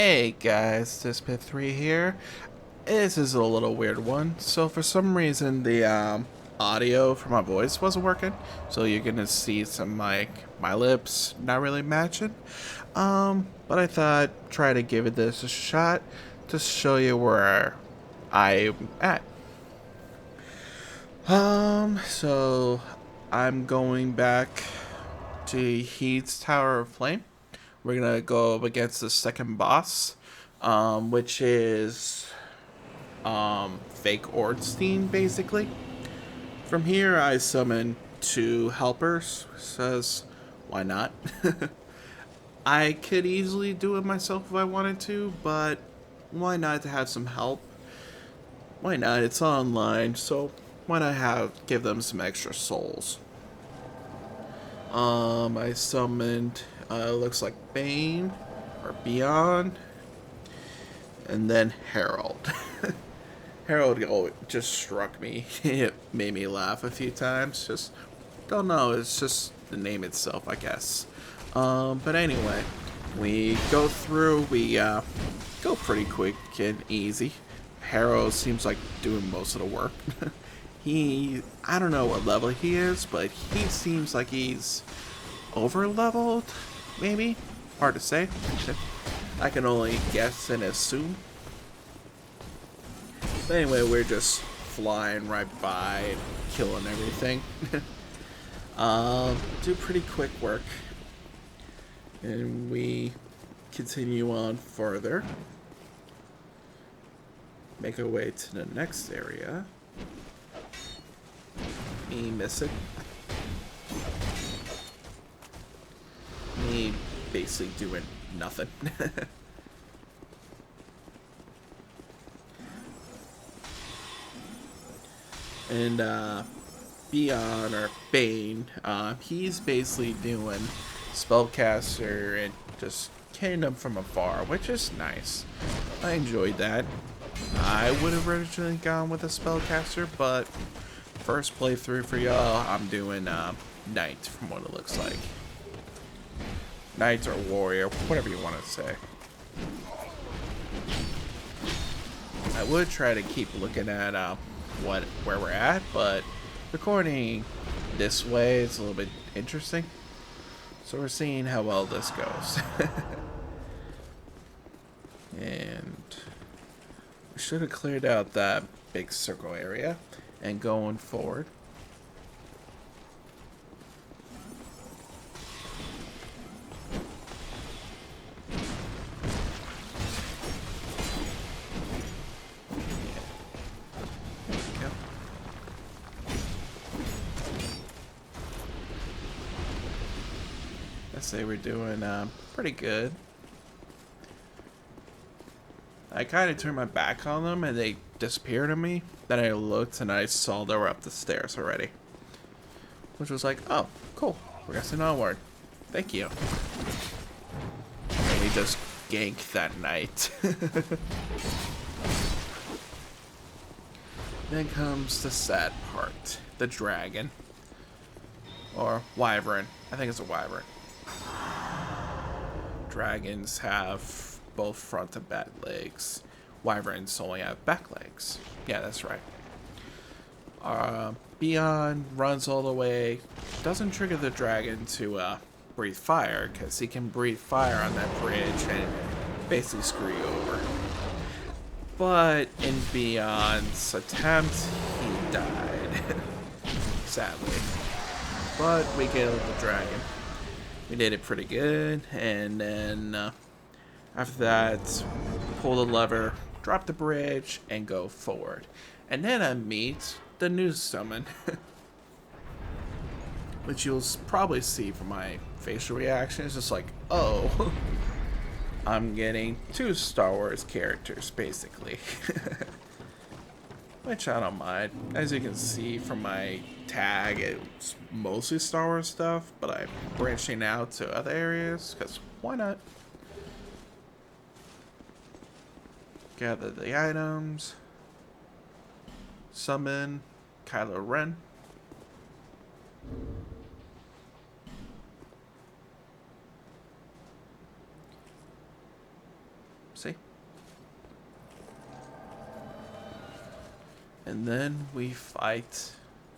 Hey guys, this Pit3 here. This is a little weird one. So for some reason the audio for my voice wasn't working. So you're gonna see some my lips not really matching. But I thought try to give it this a shot to show you where I'm at. So I'm going back to Heat's Tower of Flame. We're gonna go up against the second boss, which is fake Ornstein, basically. From here, I summon two helpers. Says, why not? I could easily do it myself if I wanted to, but why not to have some help? Why not? It's online, so why not give them some extra souls? I summoned, looks like Bane or Beyond, and then Herald. Harold just struck me. It made me laugh a few times. Just don't know. It's just the name itself, I guess. But anyway, we go through. We go pretty quick and easy. Harold seems like doing most of the work. I don't know what level he is, but he seems like he's over leveled. Maybe hard to say. I can only guess and assume. But anyway, we're just flying right by and killing everything. Do pretty quick work. And we continue on further. Make our way to the next area. Me miss it. Me basically doing nothing. And Beyond or Bane, he's basically doing spellcaster and just killing them from afar, which is nice. I enjoyed that. I would have originally gone with a spellcaster, but first playthrough for y'all, I'm doing Knight from what it looks like. Knight or Warrior, whatever you want to say. I would try to keep looking at where we're at, but recording this way is a little bit interesting. So we're seeing how well this goes. And we should have cleared out that big circle area and going forward. I'd say we're doing pretty good. I kind of turned my back on them and they disappeared on me. Then I looked and I saw they were up the stairs already. Which was like, oh, cool. We're guessing onward. Thank you. And we just ganked that Knight. Then comes the sad part. The dragon. Or wyvern. I think it's a wyvern. Dragons have both front and back legs. Wyverns only have back legs. Yeah, that's right. Beyond runs all the way. Doesn't trigger the dragon to breathe fire, because he can breathe fire on that bridge and basically screw you over. But in Beyond's attempt, he died. Sadly. But we killed the dragon. We did it pretty good, and then after that, pull the lever, drop the bridge, and go forward. And then I meet the new summon, which you'll probably see from my facial reaction. It's just like, oh, I'm getting two Star Wars characters, basically. Which I don't mind. As you can see from my tag, it's mostly Star Wars stuff, but I'm branching out to other areas, because why not? Gather the items. Summon Kylo Ren. See? And then we fight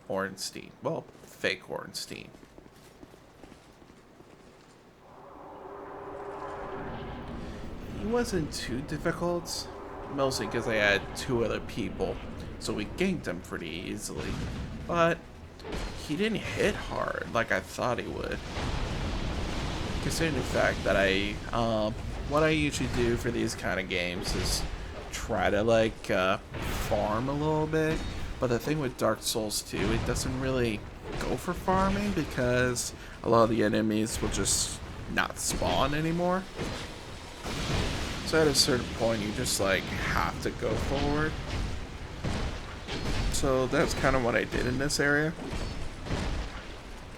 Ornstein. Well, fake Ornstein. He wasn't too difficult, mostly because I had 2 other people, so we ganked him pretty easily. But he didn't hit hard like I thought he would. Considering the fact that what I usually do for these kind of games is try to farm a little bit. But the thing with Dark Souls 2, it doesn't really go for farming because a lot of the enemies will just not spawn anymore. So at a certain point, you just have to go forward. So that's kind of what I did in this area.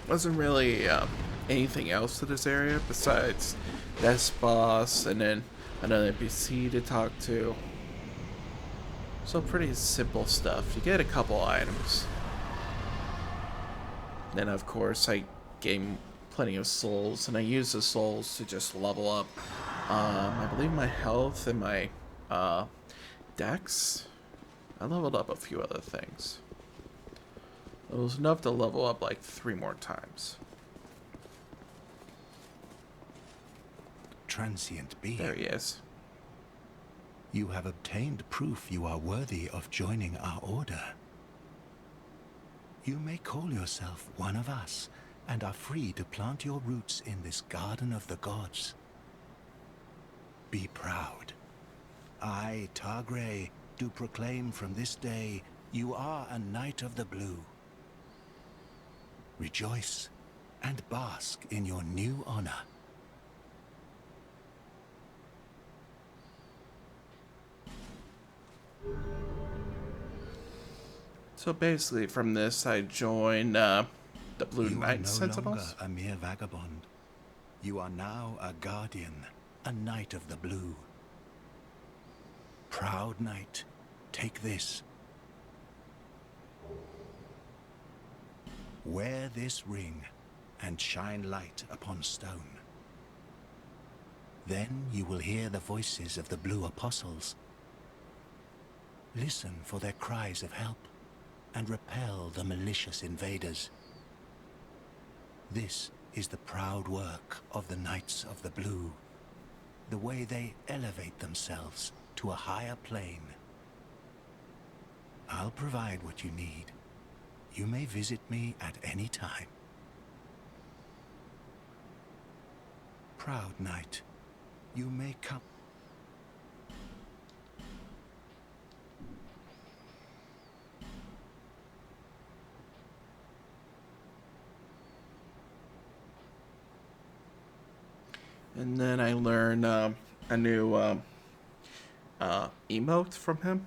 Wasn't really anything else to this area besides this boss and then another NPC to talk to. So pretty simple stuff. You get a couple items. Then of course I gain plenty of souls, and I use the souls to just level up. I believe my health and my dex. I leveled up a few other things. It was enough to level up 3 more times. Transient being. There he is. You have obtained proof you are worthy of joining our order. You may call yourself one of us, and are free to plant your roots in this garden of the gods. Be proud. I, Targray, do proclaim from this day you are a Knight of the Blue. Rejoice and bask in your new honor. So basically, from this, I joined the Blue Knight Sentinels. You are no longer a mere vagabond. You are now a guardian, a Knight of the Blue. Proud Knight, take this. Wear this ring and shine light upon stone. Then you will hear the voices of the Blue Apostles. Listen for their cries of help and repel the malicious invaders. This is the proud work of the Knights of the Blue, the way they elevate themselves to a higher plane. I'll provide what you need. You may visit me at any time. Proud Knight, you may come. And then I learned a new emote from him.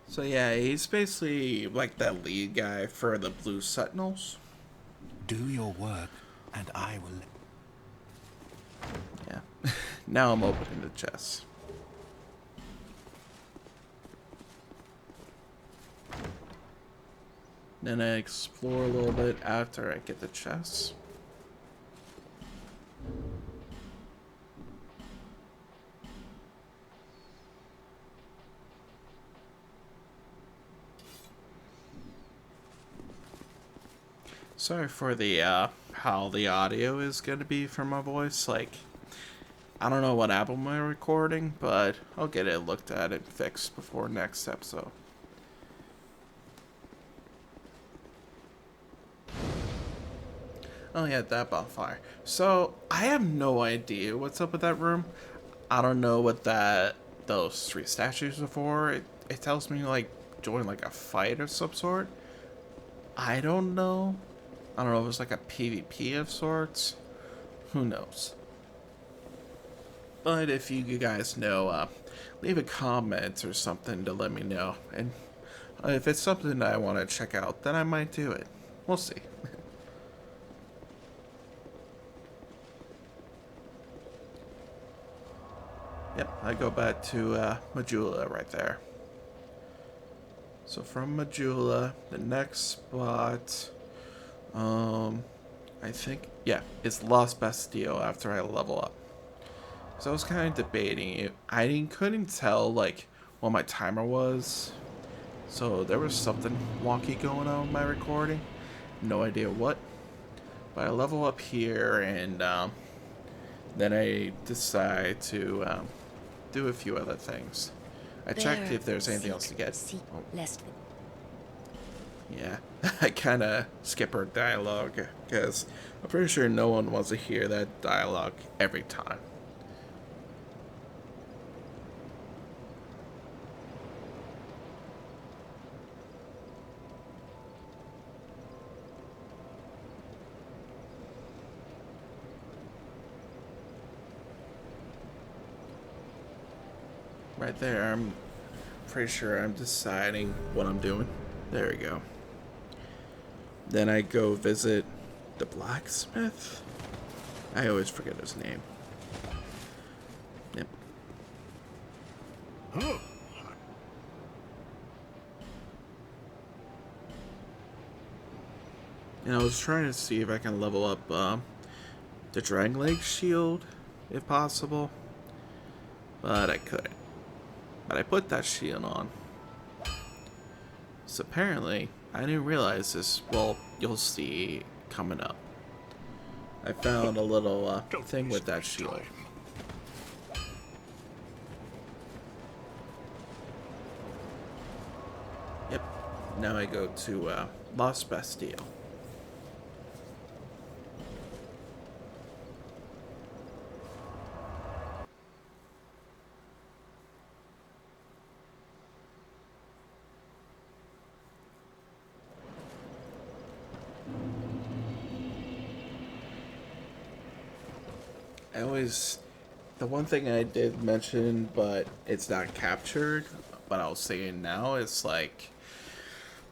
So yeah, he's basically like that lead guy for the Blue Sentinels. Do your work, and I will... Yeah. Now I'm opening the chest. Then I explore a little bit after I get the chest. Sorry for the how the audio is gonna be for my voice. I don't know what album I'm recording, but I'll get it looked at and fixed before next episode. Oh yeah, that bonfire. So I have no idea what's up with that room. I don't know what those 3 statues are for. It tells me join a fight of some sort. I don't know. I don't know if it's a PvP of sorts. Who knows? But if you guys know, leave a comment or something to let me know. And if it's something that I want to check out, then I might do it. We'll see. Yep, I go back to Majula right there. So from Majula, the next spot, I think, yeah, it's Lost Bastille after I level up. So I was kind of debating it. Couldn't tell like what my timer was. So there was something wonky going on with my recording. No idea what. But I level up here and then I decide to do a few other things. I checked if there's anything else to get. Oh. Yeah, I kind of skip her dialogue because I'm pretty sure no one wants to hear that dialogue every time. Right there, I'm pretty sure I'm deciding what I'm doing. There we go. Then I go visit the blacksmith. I always forget his name. Yep. And I was trying to see if I can level up the Drangleic shield, if possible. But I couldn't. But I put that shield on. So apparently, I didn't realize this. Well, you'll see coming up. I found a little thing with that shield. Yep. Now I go to Lost Bastille. The one thing I did mention, but it's not captured, but I'll say it now, it's like,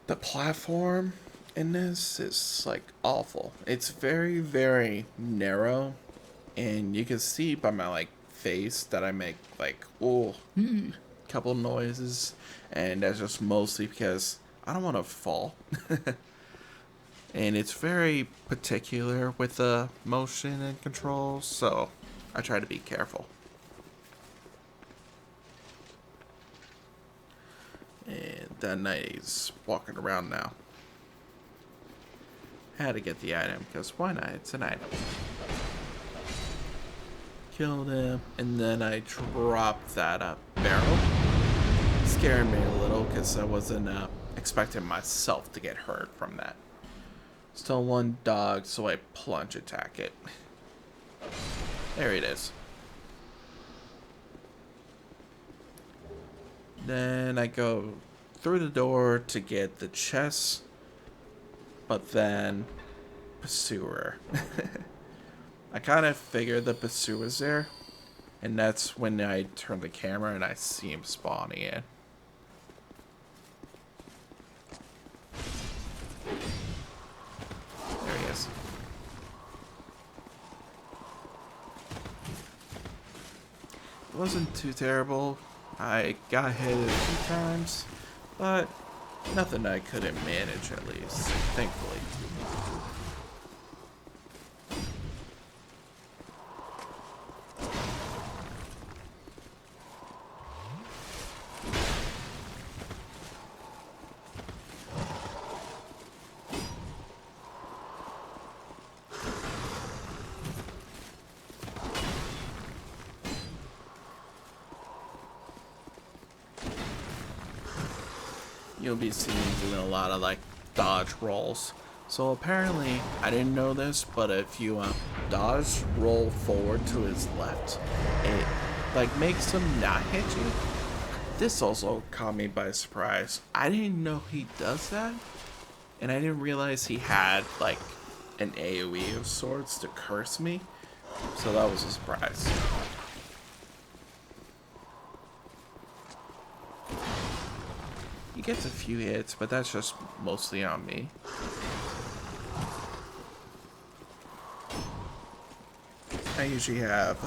the platform in this is, like, awful. It's very, very narrow, and you can see by my, like, face that I make, like, couple noises, and that's just mostly because I don't want to fall. And it's very particular with the motion and controls, so I try to be careful. And that knight is walking around now. Had to get the item, because why not? It's an item. Killed him, and then I dropped that barrel. Scared me a little, because I wasn't expecting myself to get hurt from that. Still one dog, so I plunge attack it. There it is. Then I go through the door to get the chest, but then pursuer. I kind of figured the pursuer's there, and that's when I turn the camera and I see him spawning in. There he is. It wasn't too terrible. I got hit a few times, but nothing I couldn't manage at least, thankfully. You'll be seeing doing a lot of like dodge rolls. So apparently, I didn't know this, but if you dodge roll forward to his left, it like makes him not hit you. This also caught me by surprise. I didn't know he does that, and I didn't realize he had like an AoE of sorts to curse me. So that was a surprise. He gets a few hits, but that's just mostly on me. I usually have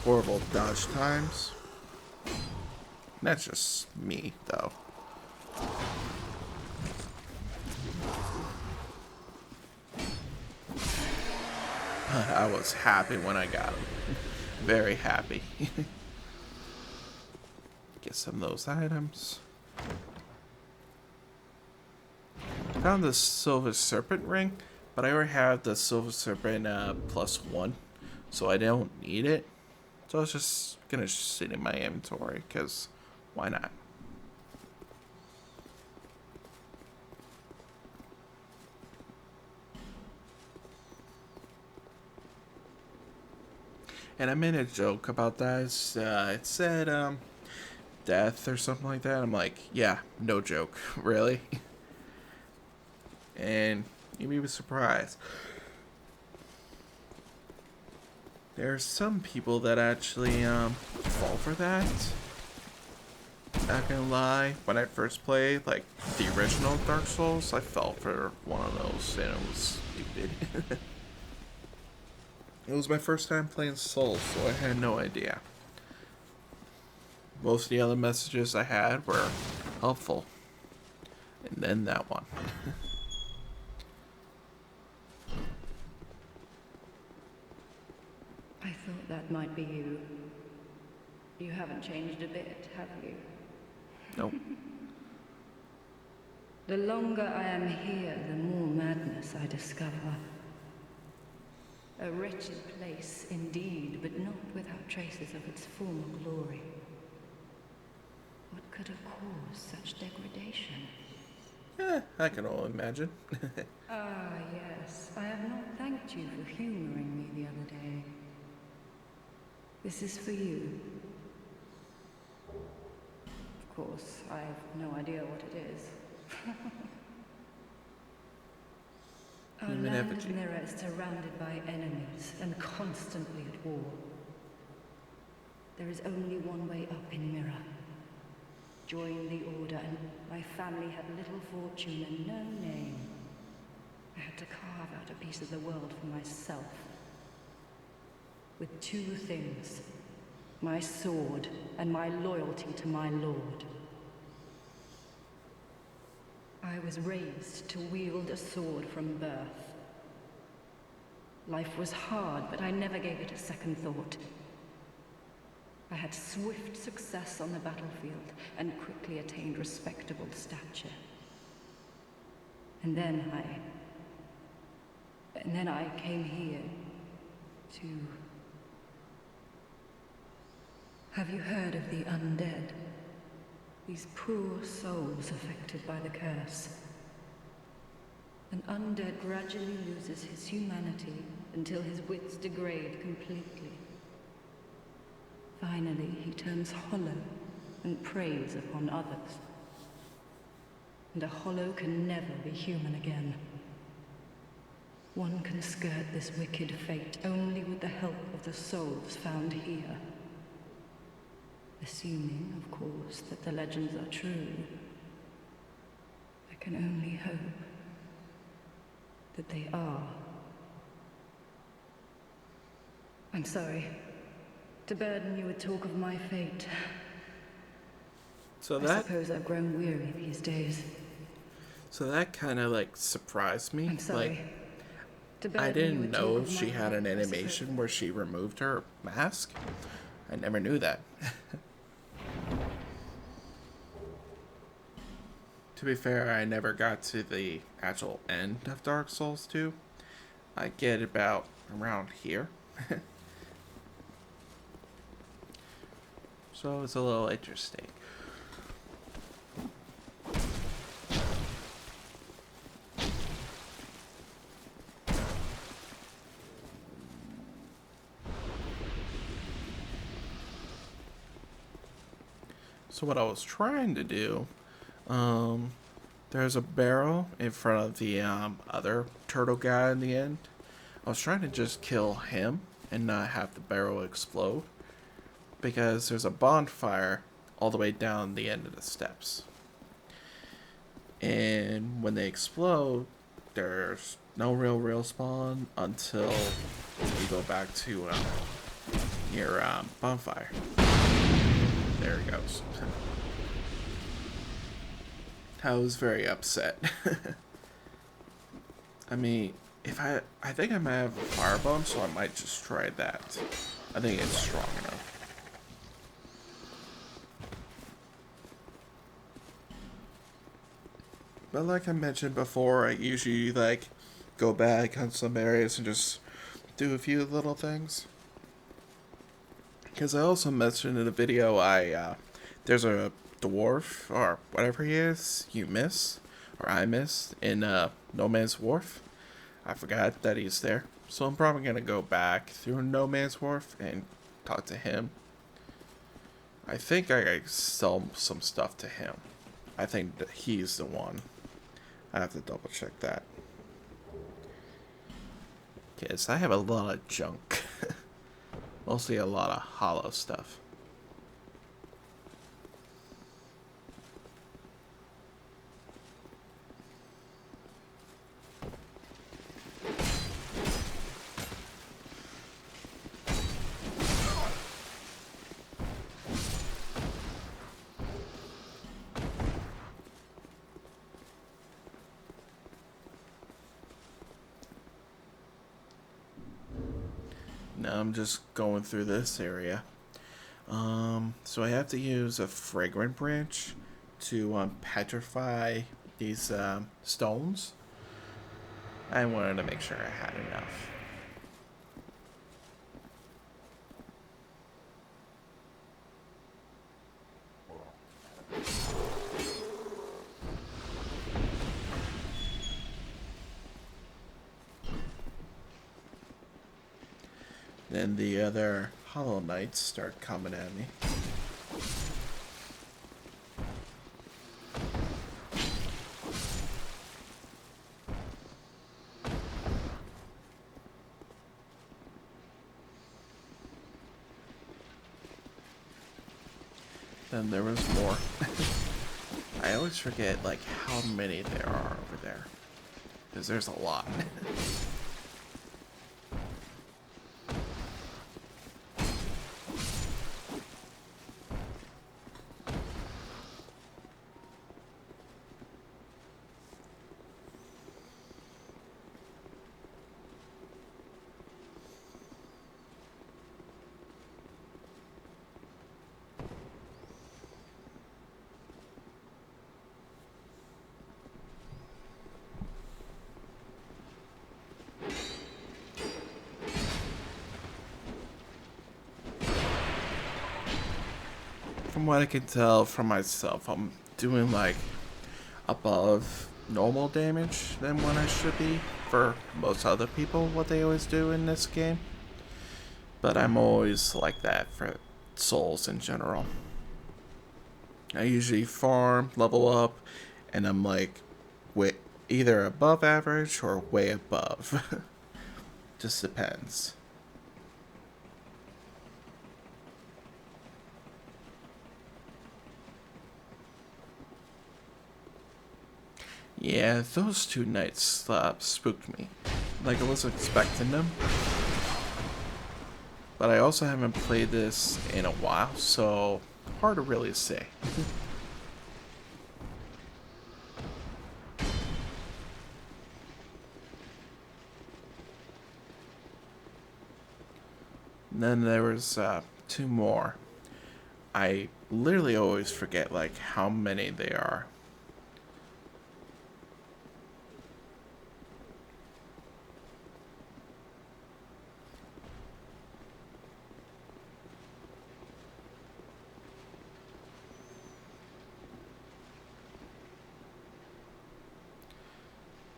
horrible dodge times. That's just me, though. I was happy when I got him. very happy. Get some of those items. Found the Silver Serpent ring, but I already have the Silver Serpent +1, so I don't need it. So it's just gonna sit in my inventory, because why not? And I made a joke about that. It said death or something like that. I'm like, yeah, no joke, really. And you'd be surprised. There's some people that actually fall for that. Not gonna lie, when I first played like the original Dark Souls, I fell for one of those, and it was stupid. It was my first time playing Souls, so I had no idea. Most of the other messages I had were helpful, and then that one. I thought that might be you. You haven't changed a bit, have you? Nope. The longer I am here, the more madness I discover. A wretched place indeed, but not without traces of its former glory. What could have caused such degradation? I can only imagine. Ah, yes. I have not thanked you for humoring me the other day. This is for you. Of course, I have no idea what it is. Our land of Mirror is surrounded by enemies and constantly at war. There is only one way up in Mirror. Join the Order, and my family had little fortune and no name. I had to carve out a piece of the world for myself. With two things, my sword and my loyalty to my lord. I was raised to wield a sword from birth. Life was hard, but I never gave it a second thought. I had swift success on the battlefield and quickly attained respectable stature. And then I came here to... Have you heard of the undead? These poor souls affected by the curse. An undead gradually loses his humanity until his wits degrade completely. Finally, he turns hollow and preys upon others. And a hollow can never be human again. One can skirt this wicked fate only with the help of the souls found here. Assuming, of course, that the legends are true, I can only hope that they are. I'm sorry to burden you with talk of my fate. So I suppose I've grown weary these days. So that kind of like surprised me. I'm sorry. Like, to burden I you didn't with know talk of she my had an fate, I suppose. animation where she removed her mask. I never knew that. To be fair, I never got to the actual end of Dark Souls 2. I get about around here. So it's a little interesting. So what I was trying to do, there's a barrel in front of the other turtle guy in the end. I was trying to just kill him and not have the barrel explode, because there's a bonfire all the way down the end of the steps. And when they explode, there's no real spawn until you go back to your bonfire. There it goes. I was very upset. I mean, if I think I might have a firebomb, so I might just try that. I think it's strong enough. But like I mentioned before, I usually like go back on some areas and just do a few little things. Because I also mentioned in the video, there's a dwarf or whatever he is you miss or I miss in No Man's Wharf. I forgot that he's there, so I'm probably gonna go back through No Man's Wharf and talk to him. I think I sell some stuff to him. I think that he's the one. I have to double check that. Because I have a lot of junk. Mostly a lot of hollow stuff. Now I'm just going through this area. So I have to use a fragrant branch to petrify these stones. I wanted to make sure I had enough. Then the other Hollow Knights start coming at me. Then there was more. I always forget like how many there are over there. Because there's a lot. From what I can tell from myself, I'm doing like above normal damage than what I should be for most other people, what they always do in this game. But I'm always like that for souls in general. I usually farm, level up, and I'm like either above average or way above. Just depends. Yeah, those two knights spooked me. Like I wasn't expecting them. But I also haven't played this in a while, so hard to really say. And then there was two more. I literally always forget like how many they are.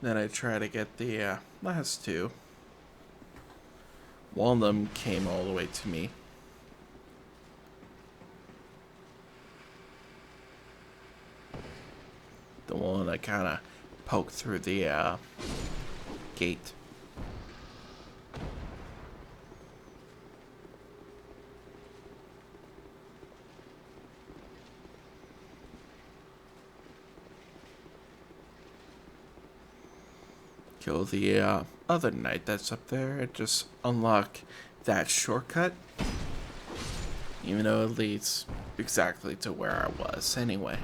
Then I try to get the last two. One of them came all the way to me. The one that kind of poked through the gate. Kill the other knight that's up there and just unlock that shortcut. Even though it leads exactly to where I was anyway.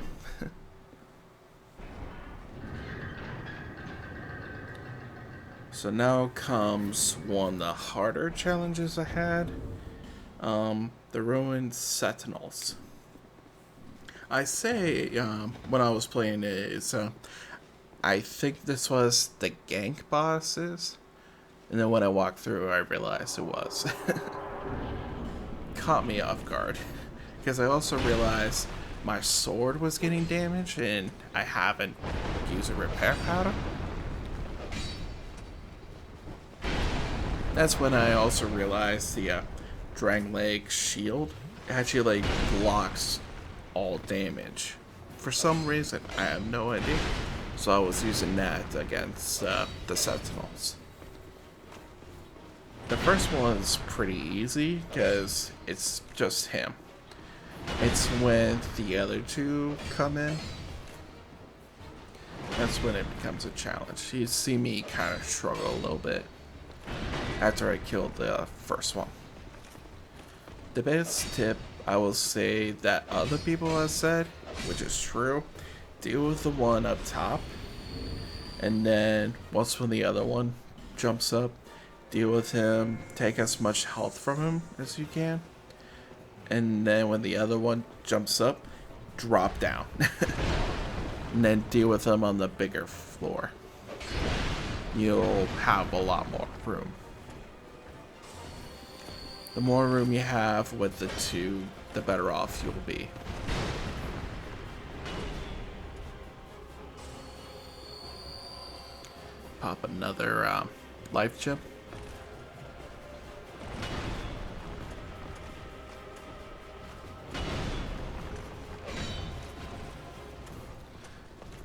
So now comes one of the harder challenges I had. The ruined sentinels. I say when I was playing it, I think this was the gank bosses, and then when I walked through, I realized it was. Caught me off guard, because I also realized my sword was getting damaged, and I haven't used a repair powder. That's when I also realized the Drangleic shield actually blocks all damage. For some reason, I have no idea. So I was using that against the Sentinels. The first one is pretty easy because it's just him. It's when the other two come in. That's when it becomes a challenge. You see me kind of struggle a little bit after I killed the first one. The best tip I will say that other people have said, which is true, deal with the one up top, and then once when the other one jumps up, deal with him, take as much health from him as you can, and then when the other one jumps up, drop down. And then deal with him on the bigger floor. You'll have a lot more room. The more room you have with the two, the better off you'll be. Pop another life gem.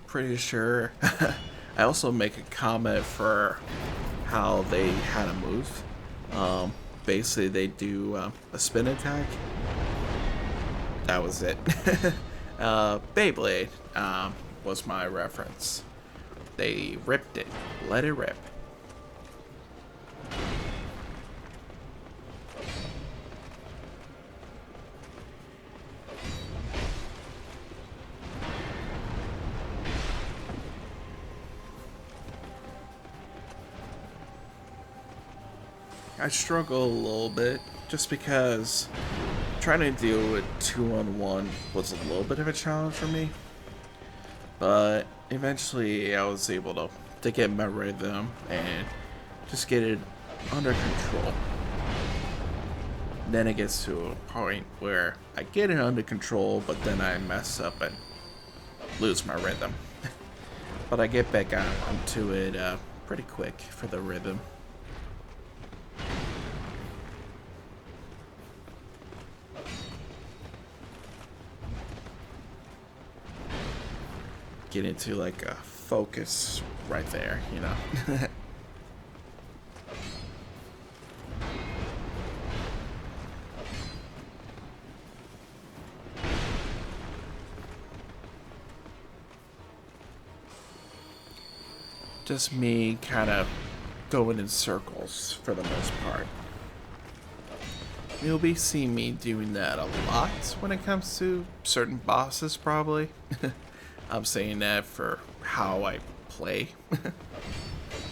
Pretty sure. I also make a comment for how they had a move. Basically, they do a spin attack. That was it. Beyblade was my reference. They ripped it. Let it rip. I struggle a little bit just because trying to deal with 2-on-1 was a little bit of a challenge for me. But eventually I was able to get my rhythm and just get it under control. Then it gets to a point where I get it under control, but then I mess up and lose my rhythm. But I get back onto it pretty quick for the rhythm. Get into like a focus right there, you know. Just me kind of going in circles for the most part. You'll be seeing me doing that a lot when it comes to certain bosses, probably. I'm saying that for how I play.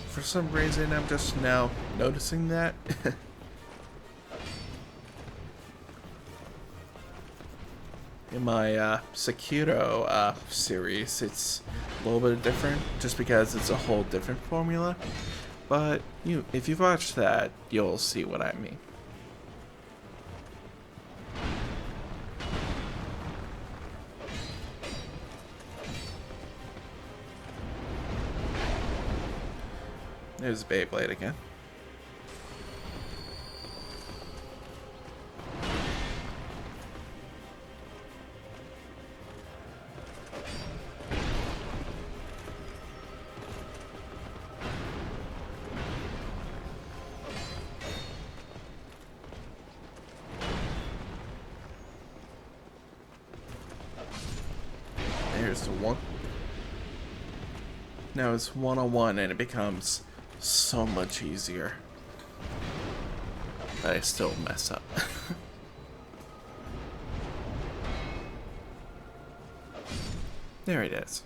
For some reason, I'm just now noticing that. In my Sekiro series, it's a little bit different, just because it's a whole different formula. But if you've watched that, you'll see what I mean. There's Beyblade again. There's the one. Now it's 1-on-1 and it becomes so much easier. But I still mess up. There it is.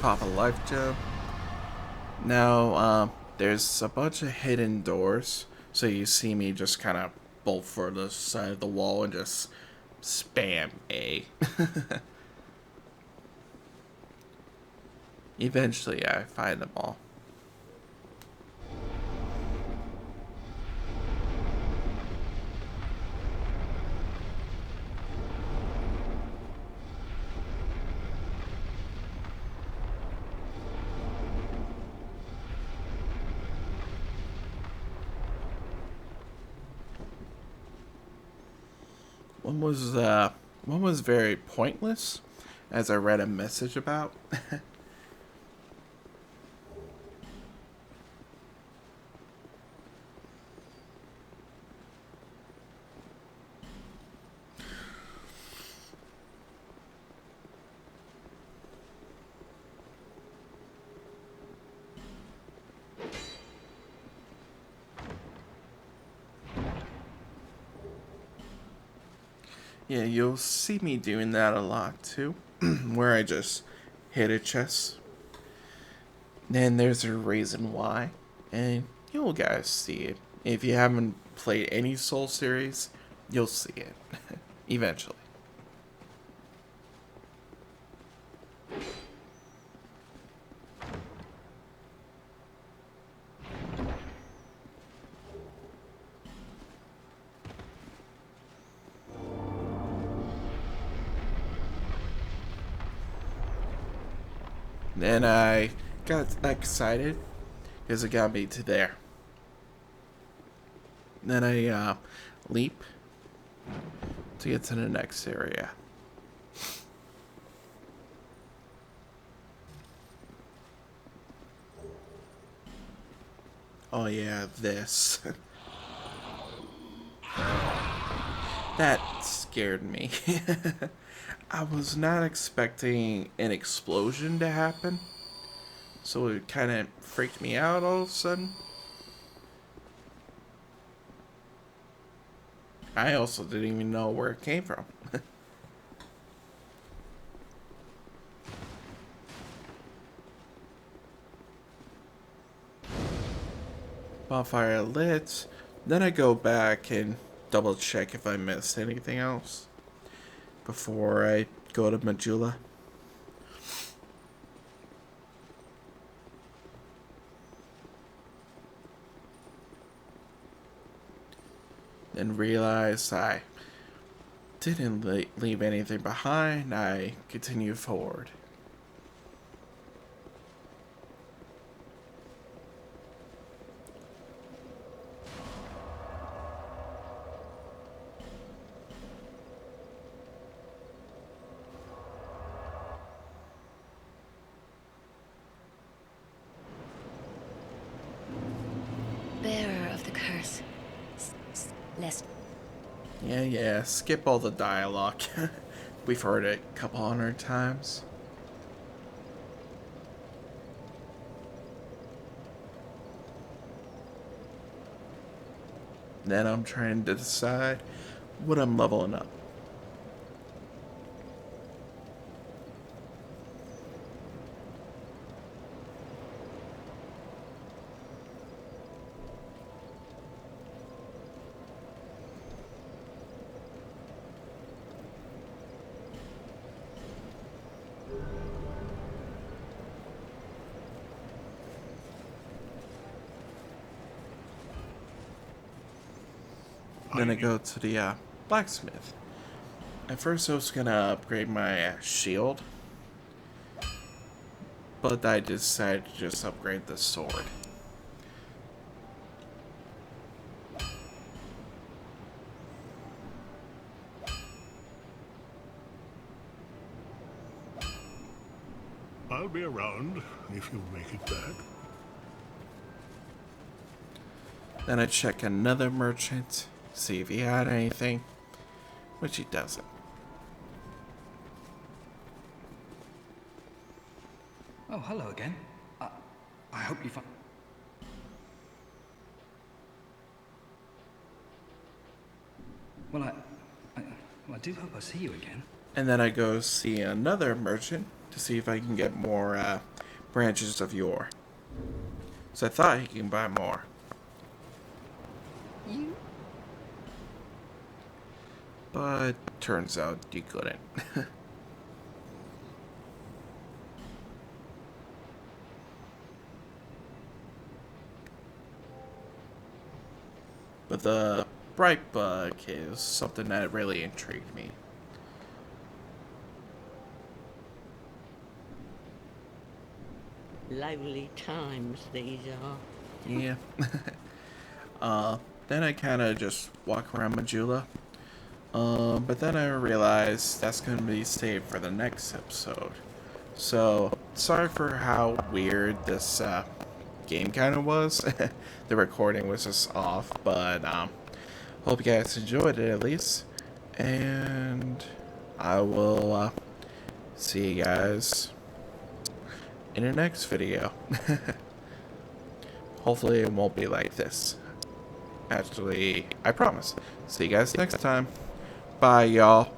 Pop a life gem. Now, there's a bunch of hidden doors, so you see me just kind of bolt for the side of the wall and just spam A. Eventually, I find them all. One was very pointless, as I read a message about. Yeah, you'll see me doing that a lot too, where I just hit a chest. Then there's a reason why, and you'll guys see it. If you haven't played any Soul series, you'll see it eventually. Then I got excited because it got me to there. Then I leap to get to the next area. Oh yeah, this. That scared me. I was not expecting an explosion to happen, so it kind of freaked me out all of a sudden. I also didn't even know where it came from. Bonfire lit, then I go back and double check if I missed anything else before I go to Majula. Then realize I didn't leave anything behind. I continue forward. Bearer of the curse. Lest. Yeah, skip all the dialogue. We've heard it a couple hundred times. Then I'm trying to decide what I'm leveling up. Then I go to the blacksmith. At first I was gonna upgrade my shield, but I decided to just upgrade the sword. I'll be around if you make it back. Then I check another merchant, see if he had anything, which he doesn't. Oh, hello again. I hope you find... Well, I do hope I see you again. And then I go see another merchant to see if I can get more branches of yore. So I thought he can buy more. You? But turns out you couldn't. But the bright bug is something that really intrigued me. Lovely times these are. Yeah. Then I kind of just walk around Majula. But then I realized that's going to be saved for the next episode. So, sorry for how weird this game kind of was. The recording was just off, but hope you guys enjoyed it at least. And I will see you guys in the next video. Hopefully it won't be like this. Actually, I promise. See you guys next time. Bye, y'all.